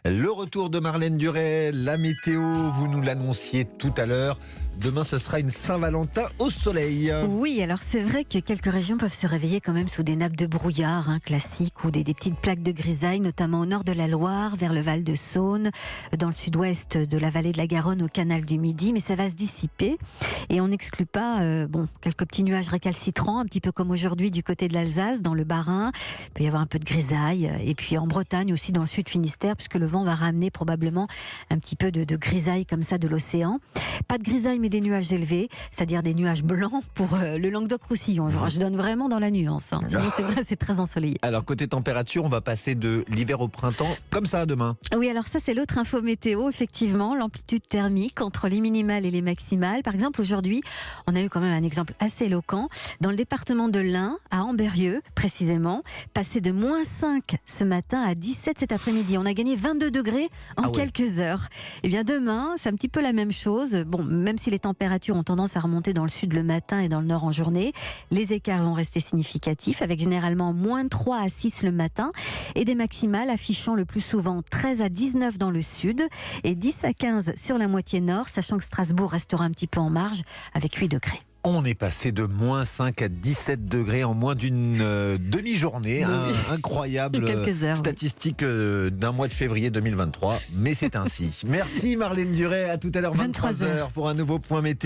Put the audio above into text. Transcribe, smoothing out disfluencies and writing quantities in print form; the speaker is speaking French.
Le retour de Marlène Duret, la météo, vous nous l'annonciez tout à l'heure. Demain, ce sera une Saint-Valentin au soleil. Oui, alors c'est vrai que quelques régions peuvent se réveiller quand même sous des nappes de brouillard classiques ou des petites plaques de grisaille, notamment au nord de la Loire, vers le Val de Saône, dans le sud-ouest de la vallée de la Garonne, au canal du Midi, mais ça va se dissiper et on n'exclut pas quelques petits nuages récalcitrants, un petit peu comme aujourd'hui du côté de l'Alsace, dans le Bas-Rhin. Il peut y avoir un peu de grisaille et puis en Bretagne aussi, dans le sud Finistère, puisque le vent va ramener probablement un petit peu de grisaille comme ça de l'océan. Pas de grisaille mais des nuages élevés, c'est-à-dire des nuages blancs pour le Languedoc-Roussillon. Je donne vraiment dans la nuance, sinon c'est vrai, c'est très ensoleillé. Alors côté température, on va passer de l'hiver au printemps, comme ça demain. Oui, alors ça c'est l'autre info météo, effectivement, l'amplitude thermique entre les minimales et les maximales. Par exemple, aujourd'hui, on a eu quand même un exemple assez éloquent. Dans le département de l'Ain, à Ambérieu précisément, passé de -5 ce matin à 17 cet après-midi. On a gagné 22 degrés en quelques heures. Et bien demain, c'est un petit peu la même chose. Bon, même si les températures ont tendance à remonter dans le sud le matin et dans le nord en journée, les écarts vont rester significatifs, avec généralement -3 à 6 le matin et des maximales affichant le plus souvent 13 à 19 dans le sud et 10 à 15 sur la moitié nord, sachant que Strasbourg restera un petit peu en marge avec 8 degrés. On est passé de -5 à 17 degrés en moins d'une demi-journée. Incroyable statistique d'un mois de février 2023. Mais c'est ainsi. Merci Marlène Duret. À tout à l'heure 23h pour un nouveau point météo.